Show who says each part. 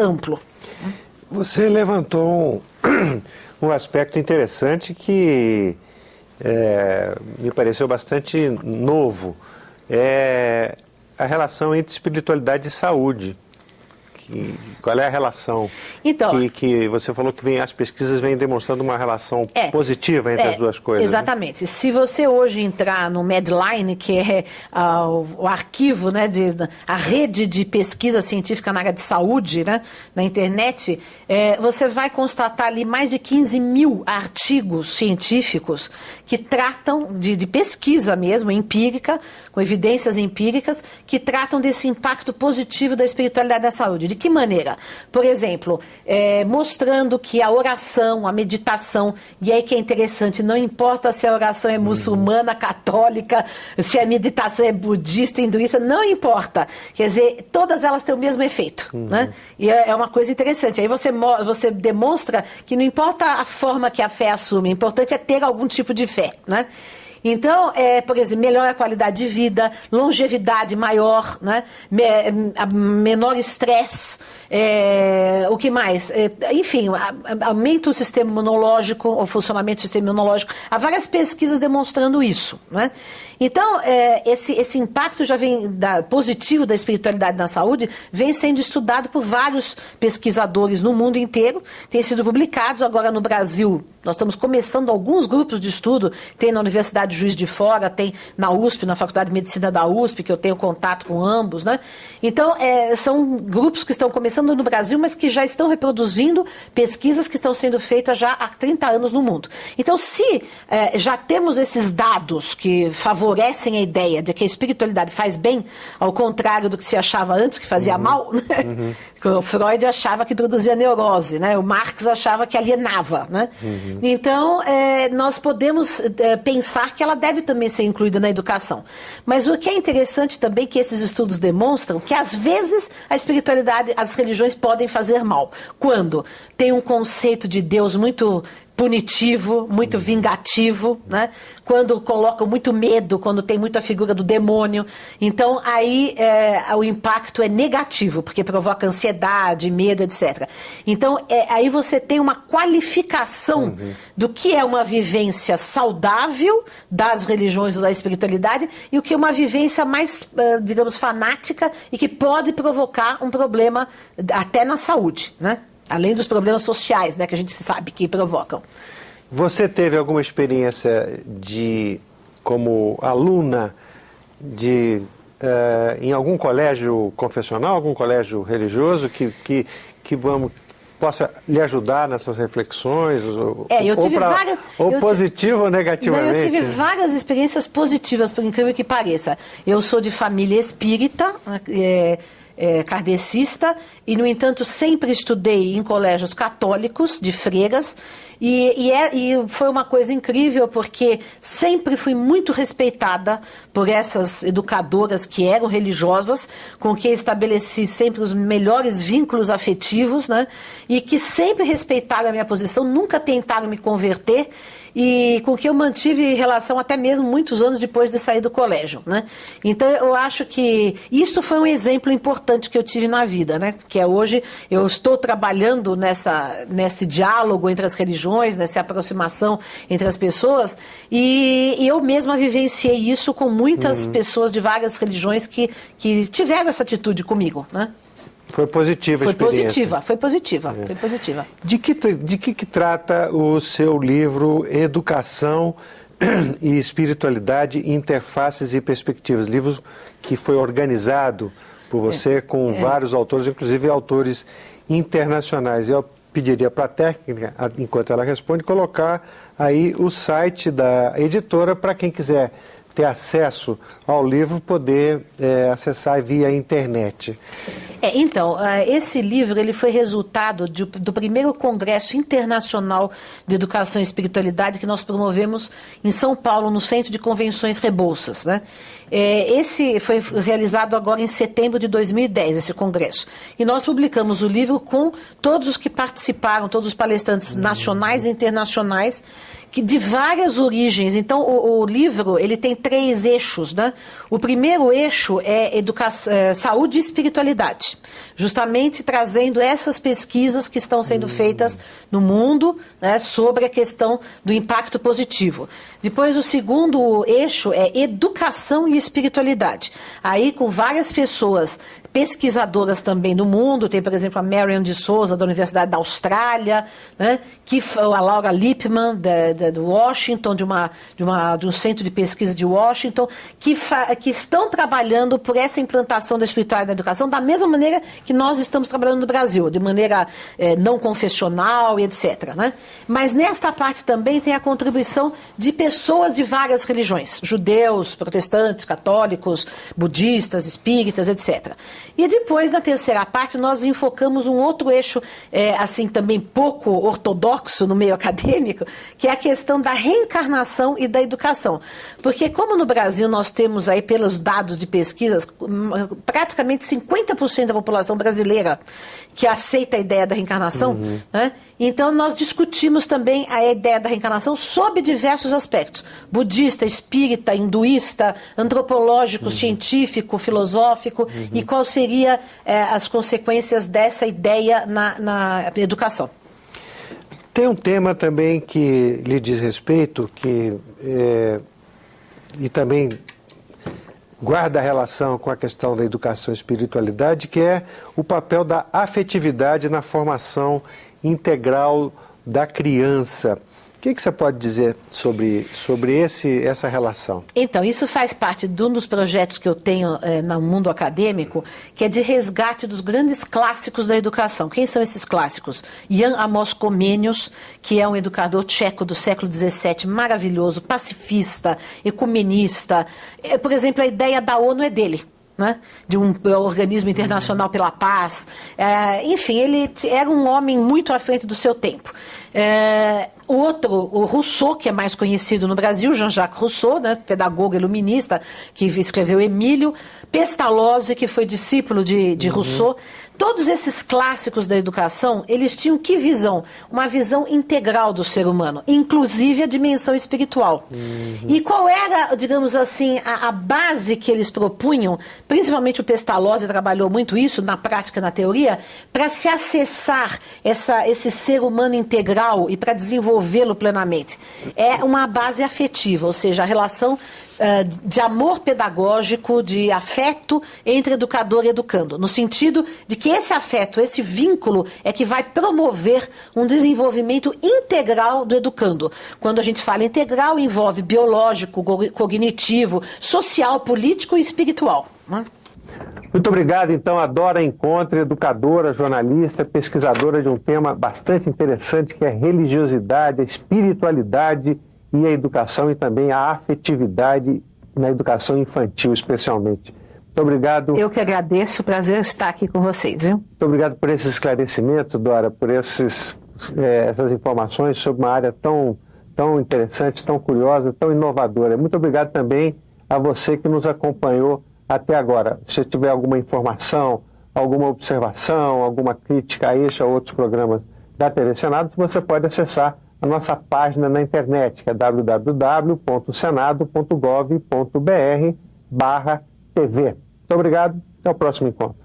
Speaker 1: amplo.
Speaker 2: Você levantou um aspecto interessante que me pareceu bastante novo. É a relação entre espiritualidade e saúde. Qual é a relação?
Speaker 1: Então,
Speaker 2: que você falou que as pesquisas vêm demonstrando uma relação positiva entre as duas coisas.
Speaker 1: Exatamente. Né? Se você hoje entrar no Medline, que é o arquivo, né, a rede de pesquisa científica na área de saúde, né, na internet, você vai constatar ali mais de 15 mil artigos científicos que tratam de pesquisa mesmo, empírica, com evidências empíricas, que tratam desse impacto positivo da espiritualidade da saúde. De que maneira? Por exemplo, mostrando que a oração, a meditação, e aí que é interessante, não importa se a oração é muçulmana, católica, se a meditação é budista, hinduísta, não importa. Quer dizer, todas elas têm o mesmo efeito. Né? E é uma coisa interessante. Aí você demonstra que não importa a forma que a fé assume, o importante é ter algum tipo de fé. Né? Então, por exemplo, melhora a qualidade de vida, longevidade maior, né? Menor estresse, o que mais? Enfim, aumenta o sistema imunológico, o funcionamento do sistema imunológico. Há várias pesquisas demonstrando isso. Né? Então, esse impacto já vem positivo da espiritualidade na saúde, vem sendo estudado por vários pesquisadores no mundo inteiro, tem sido publicados agora no Brasil. Nós estamos começando alguns grupos de estudo, tem na Universidade Juiz de Fora, tem na USP, na Faculdade de Medicina da USP, que eu tenho contato com ambos, né? Então, são grupos que estão começando no Brasil, mas que já estão reproduzindo pesquisas que estão sendo feitas já há 30 anos no mundo. Então, se já temos esses dados que favorecem a ideia de que a espiritualidade faz bem, ao contrário do que se achava antes, que fazia mal, né? O Freud achava que produzia neurose, né? O Marx achava que alienava, né? Então, nós podemos pensar que ela deve também ser incluída na educação. Mas o que é interessante também é que esses estudos demonstram que, às vezes, a espiritualidade, as religiões podem fazer mal. Quando tem um conceito de Deus muito punitivo, muito vingativo, né? Quando colocam muito medo, quando tem muita figura do demônio. Então, aí o impacto é negativo, porque provoca ansiedade, medo, etc. Então, aí você tem uma qualificação do que é uma vivência saudável das religiões ou da espiritualidade e o que é uma vivência mais, digamos, fanática e que pode provocar um problema até na saúde, né? Além dos problemas sociais, né, que a gente sabe que provocam.
Speaker 2: Você teve alguma experiência como aluna em algum colégio confessional, algum colégio religioso que possa lhe ajudar nessas reflexões?
Speaker 1: Eu tive várias...
Speaker 2: positivo ou negativamente?
Speaker 1: Eu tive várias experiências positivas, por incrível que pareça. Eu sou de família espírita, kardecista, e, no entanto, sempre estudei em colégios católicos, de freiras, e foi uma coisa incrível, porque sempre fui muito respeitada por essas educadoras que eram religiosas, com quem estabeleci sempre os melhores vínculos afetivos, né? E que sempre respeitaram a minha posição, nunca tentaram me converter, e com quem eu mantive relação até mesmo muitos anos depois de sair do colégio, né? Então, eu acho que isso foi um exemplo importante que eu tive na vida, né? Que hoje eu estou trabalhando nesse diálogo entre as religiões, nessa aproximação entre as pessoas, e eu mesma vivenciei isso com muitas pessoas de várias religiões que tiveram essa atitude comigo, né?
Speaker 2: Foi positiva a experiência.
Speaker 1: Foi positiva.
Speaker 2: De que trata o seu livro Educação e Espiritualidade, Interfaces e Perspectivas? Livro que foi organizado por você com vários autores, inclusive autores internacionais. Eu pediria para a técnica, enquanto ela responde, colocar aí o site da editora para quem quiser ter acesso ao livro, poder acessar via internet.
Speaker 1: Então, esse livro ele foi resultado do primeiro Congresso Internacional de Educação e Espiritualidade que nós promovemos em São Paulo, no Centro de Convenções Rebouças, né? Esse foi realizado agora em setembro de 2010, esse congresso. E nós publicamos o livro com todos os que participaram, todos os palestrantes nacionais e internacionais, de várias origens. Então, o livro ele tem 3 eixos, né? O primeiro eixo é saúde e espiritualidade. 17, justamente trazendo essas pesquisas que estão sendo feitas no mundo, né, sobre a questão do impacto positivo. Depois, o segundo eixo é educação e espiritualidade. Aí, com várias pessoas pesquisadoras também do mundo, tem, por exemplo, a Marion de Souza, da Universidade da Austrália, né, a Laura Lippmann, de Washington, de um centro de pesquisa de Washington, que estão trabalhando por essa implantação da espiritualidade na educação, da mesma maneira que nós estamos trabalhando no Brasil, de maneira não confessional e etc. Né? Mas nesta parte também tem a contribuição de pessoas de várias religiões, judeus, protestantes, católicos, budistas, espíritas, etc. E depois, na terceira parte, nós enfocamos um outro eixo, assim, também pouco ortodoxo no meio acadêmico, que é a questão da reencarnação e da educação. Porque como no Brasil nós temos aí, pelos dados de pesquisas, praticamente 50% da população brasileira que aceita a ideia da reencarnação, né? Então nós discutimos também a ideia da reencarnação sob diversos aspectos: budista, espírita, hinduísta, antropológico, científico, filosófico, e qual seria as consequências dessa ideia na educação.
Speaker 2: Tem um tema também que lhe diz respeito, e também guarda relação com a questão da educação e espiritualidade, que é o papel da afetividade na formação integral da criança. O que você pode dizer sobre essa relação?
Speaker 1: Então, isso faz parte de um dos projetos que eu tenho no mundo acadêmico, que é de resgate dos grandes clássicos da educação. Quem são esses clássicos? Jan Amos Comenius, que é um educador tcheco do século XVII, maravilhoso, pacifista, ecumenista. Por exemplo, a ideia da ONU é dele. Né? De um organismo internacional pela paz. Enfim, ele era um homem muito à frente do seu tempo. O outro, o Rousseau, que é mais conhecido no Brasil, Jean-Jacques Rousseau, né, pedagogo iluminista, que escreveu Emílio, Pestalozzi, que foi discípulo de Rousseau. Todos esses clássicos da educação, eles tinham que visão? Uma visão integral do ser humano, inclusive a dimensão espiritual. E qual era, digamos assim, a base que eles propunham, principalmente o Pestalozzi trabalhou muito isso na prática, na teoria, para se acessar esse ser humano integral e para desenvolvê-lo plenamente? É uma base afetiva, ou seja, a relação de amor pedagógico, de afeto entre educador e educando, no sentido de que esse afeto, esse vínculo é que vai promover um desenvolvimento integral do educando. Quando a gente fala integral, envolve biológico, cognitivo, social, político e espiritual. Né?
Speaker 2: Muito obrigado, então, a Dora Encontre, educadora, jornalista, pesquisadora de um tema bastante interessante, que é a religiosidade, a espiritualidade e a educação, e também a afetividade na educação infantil, especialmente. Muito obrigado.
Speaker 1: Eu que agradeço, prazer estar aqui com vocês, viu?
Speaker 2: Muito obrigado por esses esclarecimentos, Dora, por essas informações sobre uma área tão interessante, tão curiosa, tão inovadora. Muito obrigado também a você que nos acompanhou até agora. Se tiver alguma informação, alguma observação, alguma crítica a este ou outros programas da TV Senado, você pode acessar a nossa página na internet, que é www.senado.gov.br/TV. Muito obrigado, até o próximo encontro.